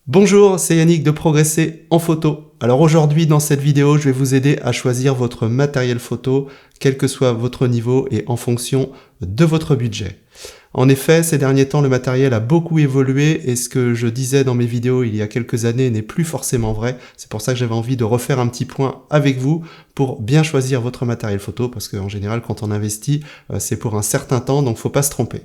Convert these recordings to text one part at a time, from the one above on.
Bonjour, c'est Yannick de Progresser en photo. Alors aujourd'hui dans cette vidéo, je vais vous aider à choisir votre matériel photo, quel que soit votre niveau et en fonction de votre budget. En effet, ces derniers temps, le matériel a beaucoup évolué et ce que je disais dans mes vidéos il y a quelques années n'est plus forcément vrai. C'est pour ça que j'avais envie de refaire un petit point avec vous pour bien choisir votre matériel photo parce qu'en général, quand on investit, c'est pour un certain temps, donc faut pas se tromper.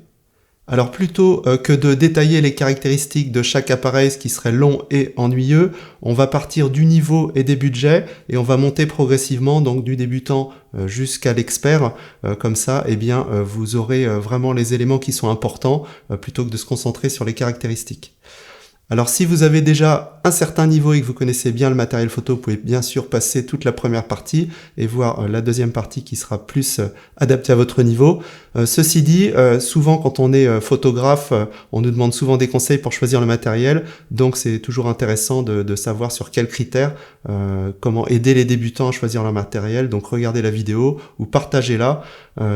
Alors plutôt que de détailler les caractéristiques de chaque appareil, ce qui serait long et ennuyeux, on va partir du niveau et des budgets et on va monter progressivement, donc du débutant jusqu'à l'expert. Comme ça, eh bien, vous aurez vraiment les éléments qui sont importants plutôt que de se concentrer sur les caractéristiques. Alors si vous avez déjà un certain niveau et que vous connaissez bien le matériel photo, vous pouvez bien sûr passer toute la première partie et voir la deuxième partie qui sera plus adaptée à votre niveau. Ceci dit, souvent quand on est photographe, on nous demande souvent des conseils pour choisir le matériel, donc c'est toujours intéressant de savoir sur quels critères, comment aider les débutants à choisir leur matériel. Donc regardez la vidéo ou partagez-la,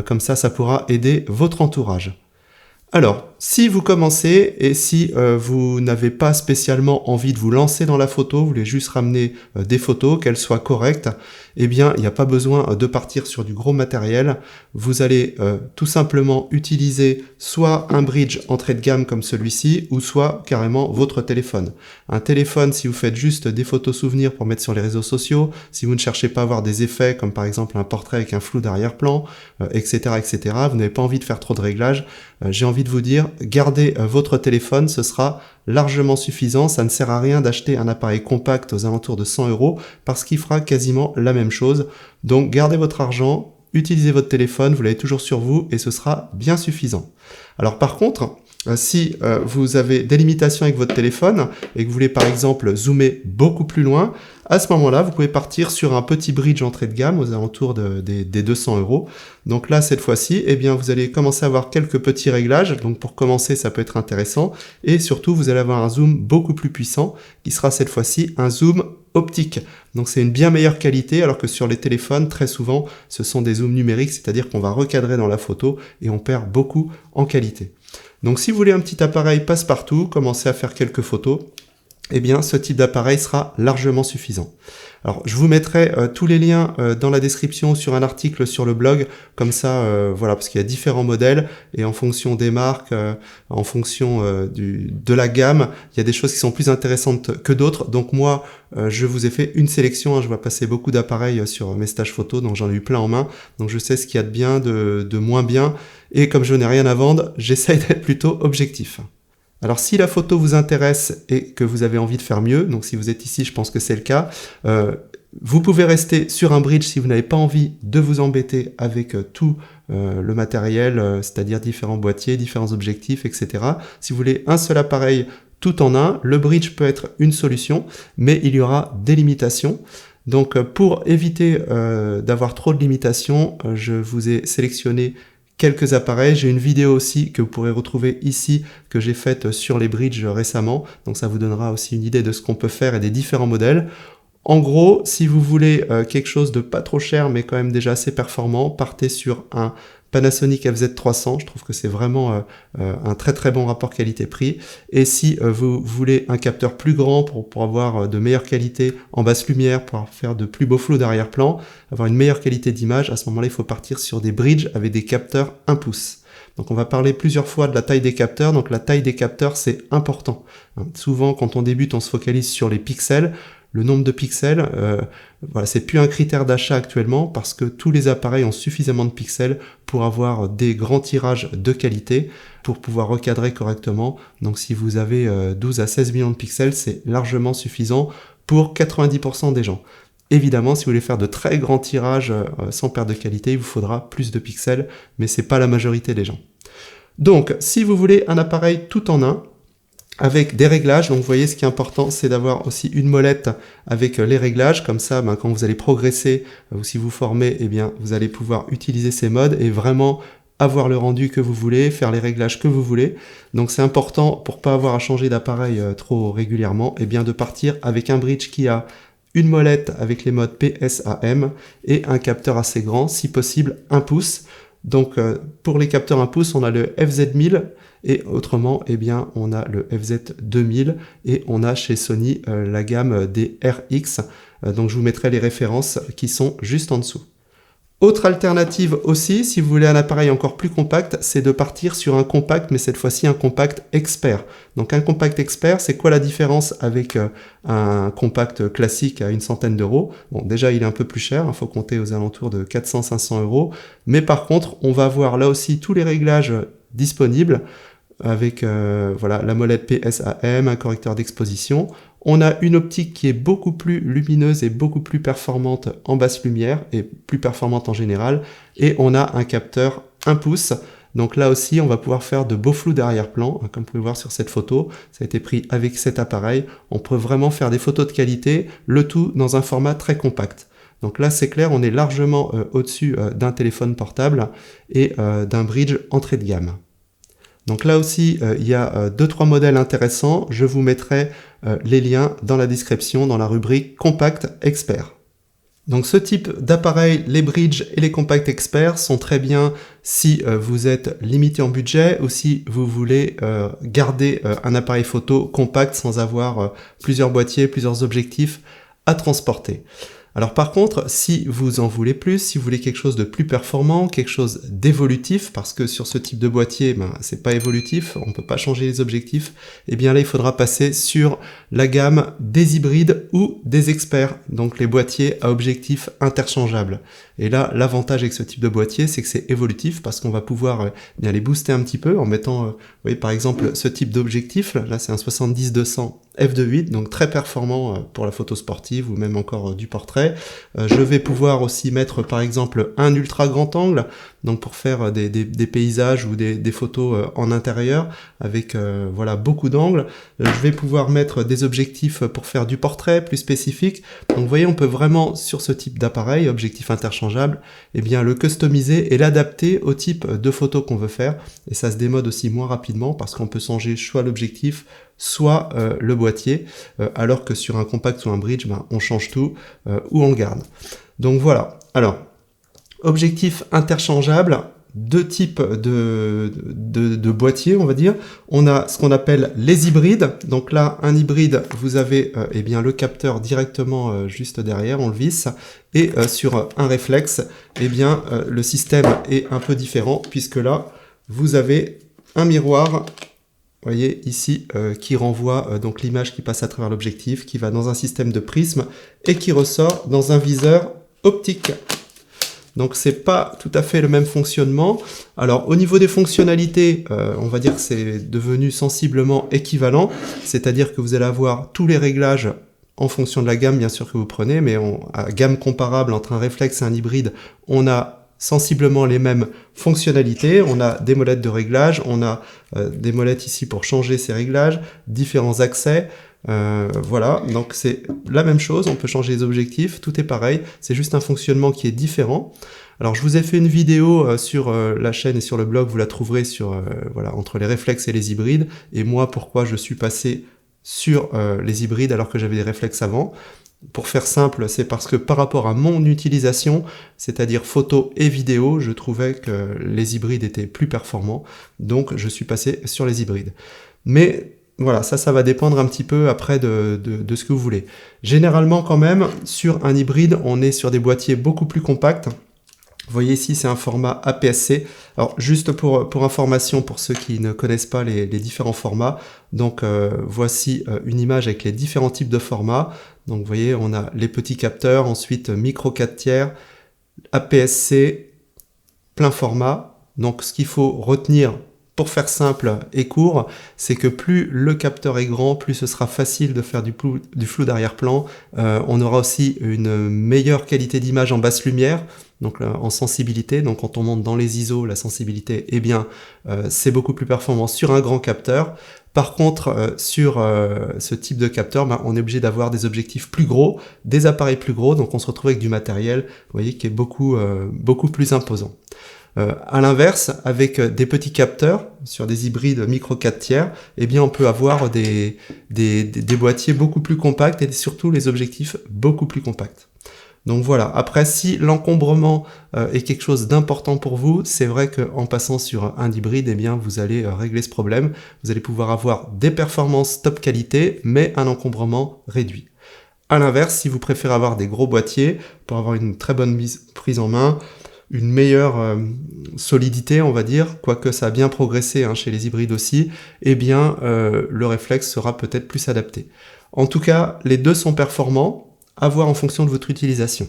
comme ça pourra aider votre entourage. Alors, si vous commencez et si vous n'avez pas spécialement envie de vous lancer dans la photo, vous voulez juste ramener des photos, qu'elles soient correctes, eh bien, il n'y a pas besoin de partir sur du gros matériel. Vous allez tout simplement utiliser soit un bridge entrée de gamme comme celui-ci, ou soit carrément votre téléphone. Un téléphone, si vous faites juste des photos souvenirs pour mettre sur les réseaux sociaux, si vous ne cherchez pas à avoir des effets comme par exemple un portrait avec un flou d'arrière-plan, etc., etc., vous n'avez pas envie de faire trop de réglages, j'ai envie de vous dire, gardez votre téléphone, ce sera largement suffisant. Ça ne sert à rien d'acheter un appareil compact aux alentours de 100 € parce qu'il fera quasiment la même chose. Donc gardez votre argent, utilisez votre téléphone, vous l'avez toujours sur vous et ce sera bien suffisant. Alors par contre, si vous avez des limitations avec votre téléphone et que vous voulez par exemple zoomer beaucoup plus loin, à ce moment-là, vous pouvez partir sur un petit bridge entrée de gamme aux alentours des 200 €. Donc là, cette fois-ci, eh bien, vous allez commencer à avoir quelques petits réglages. Donc pour commencer, ça peut être intéressant. Et surtout, vous allez avoir un zoom beaucoup plus puissant qui sera cette fois-ci un zoom optique. Donc c'est une bien meilleure qualité alors que sur les téléphones, très souvent, ce sont des zooms numériques, c'est-à-dire qu'on va recadrer dans la photo et on perd beaucoup en qualité. Donc si vous voulez un petit appareil passe-partout, commencez à faire quelques photos, eh bien ce type d'appareil sera largement suffisant. Alors je vous mettrai tous les liens dans la description sur un article sur le blog, comme ça, voilà, parce qu'il y a différents modèles et en fonction des marques, en fonction de la gamme, il y a des choses qui sont plus intéressantes que d'autres. Donc moi, je vous ai fait une sélection, je vois passer beaucoup d'appareils sur mes stages photo, donc j'en ai eu plein en main, donc je sais ce qu'il y a de bien, de moins bien, et comme je n'ai rien à vendre, j'essaye d'être plutôt objectif. Alors si la photo vous intéresse et que vous avez envie de faire mieux, donc si vous êtes ici, je pense que c'est le cas, vous pouvez rester sur un bridge si vous n'avez pas envie de vous embêter avec tout le matériel, c'est-à-dire différents boîtiers, différents objectifs, etc. Si vous voulez un seul appareil tout en un, le bridge peut être une solution, mais il y aura des limitations. Donc pour éviter d'avoir trop de limitations, je vous ai sélectionné quelques appareils. J'ai une vidéo aussi que vous pourrez retrouver ici que j'ai faite sur les bridges récemment. Donc ça vous donnera aussi une idée de ce qu'on peut faire et des différents modèles. En gros, si vous voulez quelque chose de pas trop cher mais quand même déjà assez performant, partez sur un Panasonic FZ300, je trouve que c'est vraiment un très très bon rapport qualité-prix. Et si vous voulez un capteur plus grand pour avoir de meilleure qualité en basse lumière, pour faire de plus beaux flous d'arrière-plan, avoir une meilleure qualité d'image, à ce moment-là, il faut partir sur des bridges avec des capteurs 1 pouce. Donc on va parler plusieurs fois de la taille des capteurs. Donc la taille des capteurs, c'est important. Souvent, quand on débute, on se focalise sur les pixels. Le nombre de pixels, voilà, c'est plus un critère d'achat actuellement parce que tous les appareils ont suffisamment de pixels pour avoir des grands tirages de qualité pour pouvoir recadrer correctement. Donc si vous avez 12 à 16 millions de pixels, c'est largement suffisant pour 90% des gens. Évidemment, si vous voulez faire de très grands tirages sans perte de qualité, il vous faudra plus de pixels, mais c'est pas la majorité des gens. Donc, si vous voulez un appareil tout en un, avec des réglages, donc vous voyez ce qui est important, c'est d'avoir aussi une molette avec les réglages, comme ça quand vous allez progresser ou si vous formez, eh bien vous allez pouvoir utiliser ces modes et vraiment avoir le rendu que vous voulez, faire les réglages que vous voulez. Donc c'est important pour pas avoir à changer d'appareil trop régulièrement, eh bien de partir avec un bridge qui a une molette avec les modes PSAM et un capteur assez grand, si possible 1 pouce. Donc pour les capteurs 1 pouce, on a le FZ1000 Et autrement, eh bien, on a le FZ2000 et on a chez Sony la gamme des RX. Donc je vous mettrai les références qui sont juste en dessous. Autre alternative aussi, si vous voulez un appareil encore plus compact, c'est de partir sur un compact, mais cette fois-ci un compact expert. Donc un compact expert, c'est quoi la différence avec un compact classique à une centaine d'euros? Bon, déjà il est un peu plus cher, il faut compter aux alentours de 400-500 euros, mais par contre, on va avoir là aussi tous les réglages disponibles, avec voilà, la molette PSAM, un correcteur d'exposition. On a une optique qui est beaucoup plus lumineuse et beaucoup plus performante en basse lumière et plus performante en général. Et on a un capteur 1 pouce. Donc là aussi, on va pouvoir faire de beaux flous d'arrière-plan. Comme vous pouvez voir sur cette photo, ça a été pris avec cet appareil. On peut vraiment faire des photos de qualité, le tout dans un format très compact. Donc là, c'est clair, on est largement au-dessus d'un téléphone portable et d'un bridge entrée de gamme. Donc là aussi, il y a 2-3 modèles intéressants. Je vous mettrai les liens dans la description, dans la rubrique Compact Expert. Donc ce type d'appareil, les bridge et les compact experts sont très bien si vous êtes limité en budget ou si vous voulez garder un appareil photo compact sans avoir plusieurs boîtiers, plusieurs objectifs à transporter. Alors par contre, si vous en voulez plus, si vous voulez quelque chose de plus performant, quelque chose d'évolutif, parce que sur ce type de boîtier, c'est pas évolutif, on peut pas changer les objectifs, et bien là il faudra passer sur la gamme des hybrides ou des experts, donc les boîtiers à objectifs interchangeables. Et là, l'avantage avec ce type de boîtier, c'est que c'est évolutif, parce qu'on va pouvoir bien les booster un petit peu en mettant, vous voyez par exemple ce type d'objectif, là c'est un 70-200 f2.8, donc très performant pour la photo sportive ou même encore du portrait. Je vais pouvoir aussi mettre par exemple un ultra grand angle, donc pour faire des paysages ou des photos en intérieur avec voilà beaucoup d'angles. Je vais pouvoir mettre des objectifs pour faire du portrait plus spécifique. Donc vous voyez, on peut vraiment sur ce type d'appareil, objectif interchangeable, eh bien le customiser et l'adapter au type de photo qu'on veut faire. Et ça se démode aussi moins rapidement parce qu'on peut changer soit l'objectif, soit le boîtier, alors que sur un compact ou un bridge, on change tout ou on garde. Donc voilà. Alors, objectif interchangeable, deux types de boîtiers, on va dire. On a ce qu'on appelle les hybrides. Donc là, un hybride, vous avez eh bien le capteur directement juste derrière, on le visse. Et sur un réflexe, eh bien le système est un peu différent puisque là, vous avez un miroir. Vous voyez ici qui renvoie donc l'image qui passe à travers l'objectif, qui va dans un système de prisme et qui ressort dans un viseur optique. Donc c'est pas tout à fait le même fonctionnement. Alors au niveau des fonctionnalités, on va dire que c'est devenu sensiblement équivalent, c'est-à-dire que vous allez avoir tous les réglages en fonction de la gamme bien sûr que vous prenez, mais à gamme comparable entre un réflexe et un hybride, on a sensiblement les mêmes fonctionnalités. On a des molettes de réglage, on a des molettes ici pour changer ces réglages, différents accès, voilà, donc c'est la même chose, on peut changer les objectifs, tout est pareil, c'est juste un fonctionnement qui est différent. Alors je vous ai fait une vidéo sur la chaîne et sur le blog, vous la trouverez sur voilà, entre les réflexes et les hybrides, et moi pourquoi je suis passé sur les hybrides alors que j'avais des réflexes avant. Pour faire simple, c'est parce que par rapport à mon utilisation, c'est-à-dire photo et vidéo, je trouvais que les hybrides étaient plus performants, donc je suis passé sur les hybrides. Mais voilà, ça va dépendre un petit peu après de ce que vous voulez. Généralement quand même, sur un hybride, on est sur des boîtiers beaucoup plus compacts. Vous voyez ici, c'est un format APS-C. Alors, juste pour information, pour ceux qui ne connaissent pas les différents formats, donc voici une image avec les différents types de formats. Donc, vous voyez, on a les petits capteurs, ensuite micro 4/3, APS-C, plein format. Donc, ce qu'il faut retenir pour faire simple et court, c'est que plus le capteur est grand, plus ce sera facile de faire du flou d'arrière-plan. On aura aussi une meilleure qualité d'image en basse lumière, donc en sensibilité. Donc quand on monte dans les ISO, la sensibilité, eh bien, c'est beaucoup plus performant sur un grand capteur. Par contre, sur ce type de capteur, on est obligé d'avoir des objectifs plus gros, des appareils plus gros, donc on se retrouve avec du matériel, vous voyez, qui est beaucoup plus imposant. À l'inverse, avec des petits capteurs sur des hybrides micro 4/3, eh bien on peut avoir des boîtiers beaucoup plus compacts et surtout les objectifs beaucoup plus compacts. Donc voilà, après si l'encombrement est quelque chose d'important pour vous, c'est vrai qu'en passant sur un hybride, eh bien vous allez régler ce problème. Vous allez pouvoir avoir des performances top qualité, mais un encombrement réduit. A l'inverse, si vous préférez avoir des gros boîtiers pour avoir une très bonne prise en main, une meilleure solidité, on va dire, quoique ça a bien progressé hein, chez les hybrides aussi, eh bien le réflexe sera peut-être plus adapté. En tout cas, les deux sont performants, à voir en fonction de votre utilisation.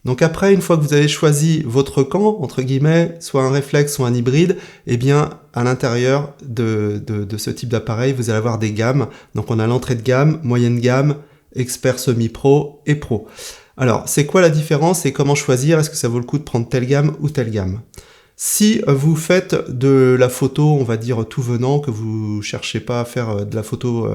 Donc après, une fois que vous avez choisi votre camp, entre guillemets, soit un réflexe, soit un hybride, eh bien, à l'intérieur de ce type d'appareil, vous allez avoir des gammes. Donc on a l'entrée de gamme, moyenne gamme, expert semi-pro et pro. Alors, c'est quoi la différence et comment choisir? Est-ce que ça vaut le coup de prendre telle gamme ou telle gamme? Si vous faites de la photo, on va dire tout venant, que vous cherchez pas à faire de la photo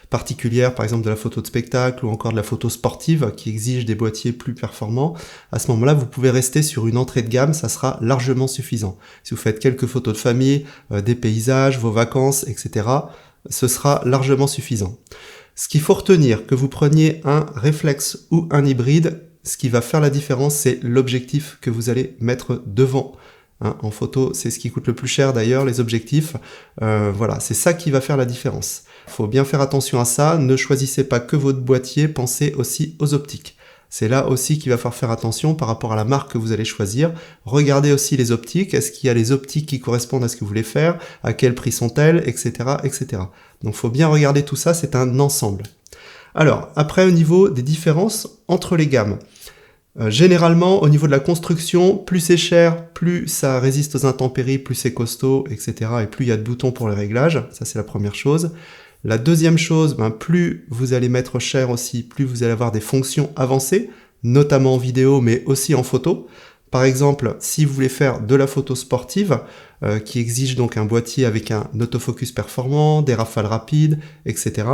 particulière, par exemple de la photo de spectacle ou encore de la photo sportive qui exige des boîtiers plus performants, à ce moment-là, vous pouvez rester sur une entrée de gamme, ça sera largement suffisant. Si vous faites quelques photos de famille, des paysages, vos vacances, etc., ce sera largement suffisant. Ce qu'il faut retenir, que vous preniez un réflexe ou un hybride, ce qui va faire la différence, c'est l'objectif que vous allez mettre devant. Hein, en photo, c'est ce qui coûte le plus cher d'ailleurs, les objectifs. Voilà, c'est ça qui va faire la différence. Il faut bien faire attention à ça. Ne choisissez pas que votre boîtier, pensez aussi aux optiques. C'est là aussi qu'il va falloir faire attention par rapport à la marque que vous allez choisir. Regardez aussi les optiques. Est-ce qu'il y a les optiques qui correspondent à ce que vous voulez faire? À quel prix sont-elles? Etc., etc. Donc, il faut bien regarder tout ça. C'est un ensemble. Alors, après, au niveau des différences entre les gammes. Généralement, au niveau de la construction, plus c'est cher, plus ça résiste aux intempéries, plus c'est costaud, etc. Et plus il y a de boutons pour les réglages. Ça, c'est la première chose. La deuxième chose, plus vous allez mettre cher aussi, plus vous allez avoir des fonctions avancées, notamment en vidéo, mais aussi en photo. Par exemple, si vous voulez faire de la photo sportive, qui exige donc un boîtier avec un autofocus performant, des rafales rapides, etc.,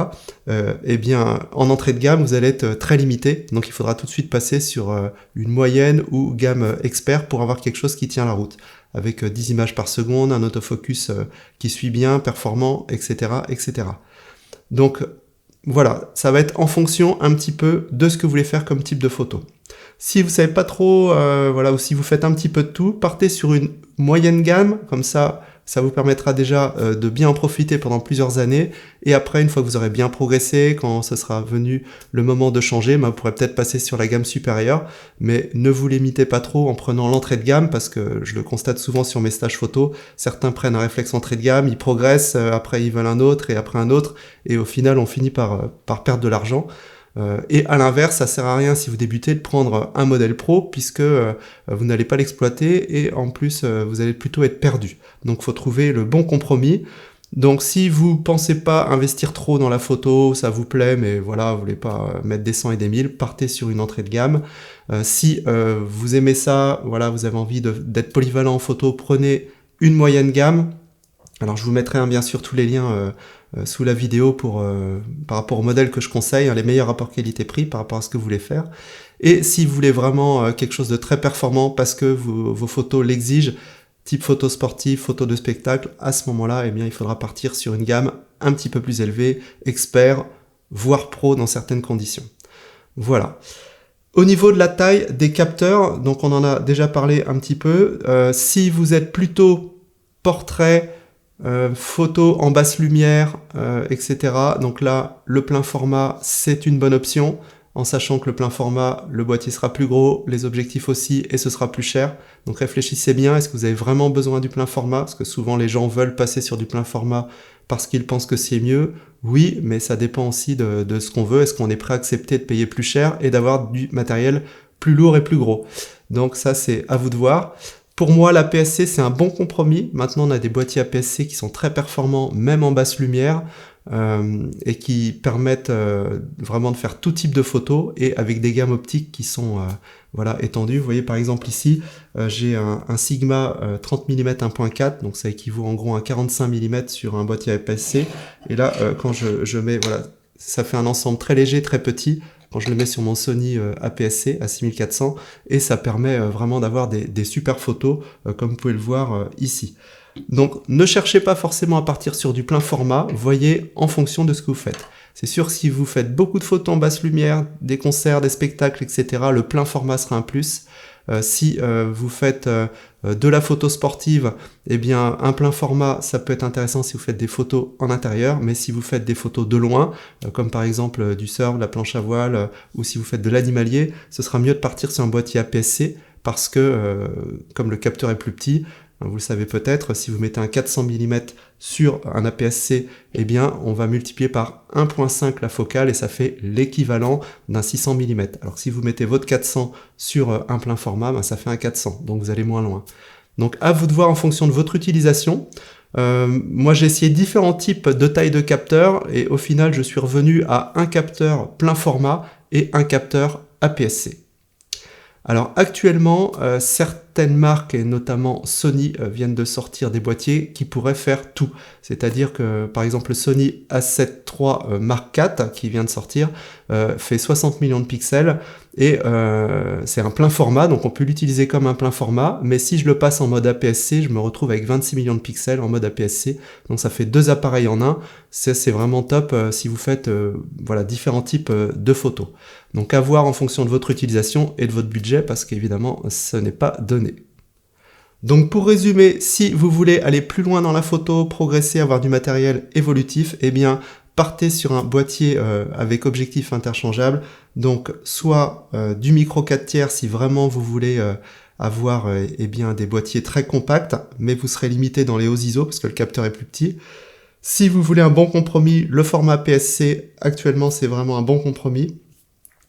eh bien, en entrée de gamme, vous allez être très limité. Donc, il faudra tout de suite passer sur une moyenne ou gamme expert pour avoir quelque chose qui tient la route, avec 10 images par seconde, un autofocus qui suit bien, performant, etc., etc. Donc, voilà, ça va être en fonction un petit peu de ce que vous voulez faire comme type de photo. Si vous savez pas trop, voilà, ou si vous faites un petit peu de tout, partez sur une moyenne gamme, comme ça vous permettra déjà de bien en profiter pendant plusieurs années, et après, une fois que vous aurez bien progressé, quand ce sera venu le moment de changer, vous pourrez peut-être passer sur la gamme supérieure, mais ne vous limitez pas trop en prenant l'entrée de gamme, parce que je le constate souvent sur mes stages photo, certains prennent un réflexe entrée de gamme, ils progressent, après ils veulent un autre, et après un autre, et au final, on finit par perdre de l'argent. Et à l'inverse, ça sert à rien si vous débutez de prendre un modèle pro puisque vous n'allez pas l'exploiter et en plus vous allez plutôt être perdu. Donc il faut trouver le bon compromis. Donc si vous pensez pas investir trop dans la photo, ça vous plaît, mais voilà, vous voulez pas mettre des 100 et des 1000, partez sur une entrée de gamme. Si vous aimez ça, voilà, vous avez envie d'être polyvalent en photo, prenez une moyenne gamme. Alors je vous mettrai bien sûr tous les liens sous la vidéo par rapport au modèle que je conseille, les meilleurs rapports qualité-prix par rapport à ce que vous voulez faire. Et si vous voulez vraiment quelque chose de très performant parce que vos photos l'exigent, type photo sportive, photo de spectacle, à ce moment-là, eh bien, il faudra partir sur une gamme un petit peu plus élevée, expert, voire pro dans certaines conditions. Voilà. Au niveau de la taille des capteurs, donc on en a déjà parlé un petit peu, si vous êtes plutôt portrait, photo en basse lumière, etc. Donc là, le plein format, c'est une bonne option, en sachant que le plein format, le boîtier sera plus gros, les objectifs aussi, et ce sera plus cher. Donc réfléchissez bien, est-ce que vous avez vraiment besoin du plein format? Parce que souvent les gens veulent passer sur du plein format parce qu'ils pensent que c'est mieux. Oui, mais ça dépend aussi de ce qu'on veut. Est-ce qu'on est prêt à accepter de payer plus cher et d'avoir du matériel plus lourd et plus gros? Donc ça, c'est à vous de voir. Pour moi, l'APS-C, c'est un bon compromis. Maintenant, on a des boîtiers APS-C qui sont très performants, même en basse lumière, et qui permettent vraiment de faire tout type de photos, et avec des gammes optiques qui sont voilà, étendues. Vous voyez, par exemple, ici, j'ai un Sigma 30 mm 1.4, donc ça équivaut en gros à 45 mm sur un boîtier APS-C. Et là, quand je mets, voilà, ça fait un ensemble très léger, très petit, quand je le mets sur mon Sony APS-C à 6400, et ça permet vraiment d'avoir des super photos, comme vous pouvez le voir ici. Donc ne cherchez pas forcément à partir sur du plein format, voyez en fonction de ce que vous faites. C'est sûr, si vous faites beaucoup de photos en basse lumière, des concerts, des spectacles, etc., le plein format sera un plus. Si vous faites de la photo sportive, eh bien un plein format, ça peut être intéressant si vous faites des photos en intérieur, mais si vous faites des photos de loin, comme par exemple du surf, la planche à voile, ou si vous faites de l'animalier, ce sera mieux de partir sur un boîtier APS-C, parce que comme le capteur est plus petit, vous le savez peut-être, si vous mettez un 400 mm sur un APS-C, eh bien, on va multiplier par 1.5 la focale et ça fait l'équivalent d'un 600 mm. Alors que si vous mettez votre 400 sur un plein format, ben, ça fait un 400, donc vous allez moins loin. Donc à vous de voir en fonction de votre utilisation. Moi j'ai essayé différents types de taille de capteurs et au final je suis revenu à un capteur plein format et un capteur APS-C. Alors actuellement, certaines marques, et notamment Sony, viennent de sortir des boîtiers qui pourraient faire tout. C'est-à-dire que, par exemple, le Sony A7 III Mark IV, qui vient de sortir, fait 60 millions de pixels, et c'est un plein format, donc on peut l'utiliser comme un plein format, mais si je le passe en mode APS-C, je me retrouve avec 26 millions de pixels en mode APS-C, donc ça fait 2 appareils en un. C'est vraiment top si vous faites voilà, différents types de photos. Donc à voir en fonction de votre utilisation et de votre budget, parce qu'évidemment, ce n'est pas donné. Donc pour résumer, si vous voulez aller plus loin dans la photo, progresser, avoir du matériel évolutif, eh bien partez sur un boîtier avec objectif interchangeable, donc soit du micro 4/3 si vraiment vous voulez avoir eh bien, des boîtiers très compacts, mais vous serez limité dans les hauts ISO parce que le capteur est plus petit. Si vous voulez un bon compromis, le format APS-C actuellement c'est vraiment un bon compromis,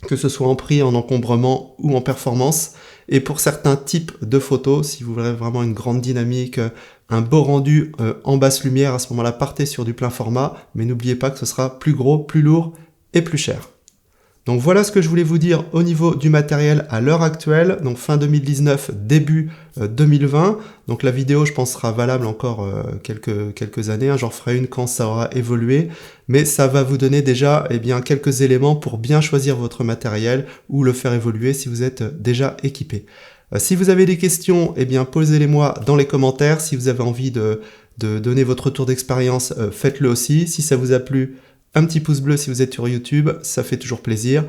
que ce soit en prix, en encombrement ou en performance. Et pour certains types de photos, si vous voulez vraiment une grande dynamique, un beau rendu en basse lumière, à ce moment-là, partez sur du plein format, mais n'oubliez pas que ce sera plus gros, plus lourd et plus cher. Donc voilà ce que je voulais vous dire au niveau du matériel à l'heure actuelle, donc fin 2019, début 2020. Donc la vidéo, je pense, sera valable encore quelques années. J'en referai une quand ça aura évolué, mais ça va vous donner déjà eh bien, quelques éléments pour bien choisir votre matériel ou le faire évoluer si vous êtes déjà équipé. Si vous avez des questions, eh bien posez-les-moi dans les commentaires. Si vous avez envie de donner votre retour d'expérience, faites-le aussi. Si ça vous a plu, un petit pouce bleu si vous êtes sur YouTube, ça fait toujours plaisir.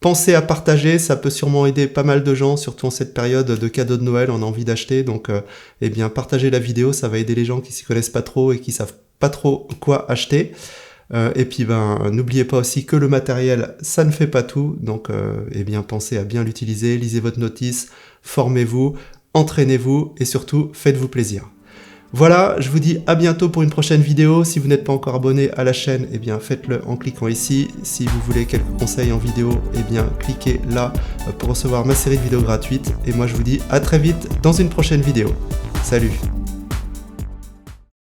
Pensez à partager, ça peut sûrement aider pas mal de gens, surtout en cette période de cadeaux de Noël, on a envie d'acheter. Donc eh bien, partagez la vidéo, ça va aider les gens qui s'y connaissent pas trop et qui savent pas trop quoi acheter. Et puis n'oubliez pas aussi que le matériel, ça ne fait pas tout. Donc eh bien, pensez à bien l'utiliser, lisez votre notice, formez-vous, entraînez-vous et surtout, faites-vous plaisir. Voilà, je vous dis à bientôt pour une prochaine vidéo. Si vous n'êtes pas encore abonné à la chaîne, eh bien faites-le en cliquant ici. Si vous voulez quelques conseils en vidéo, eh bien cliquez là pour recevoir ma série de vidéos gratuites. Et moi je vous dis à très vite dans une prochaine vidéo. Salut!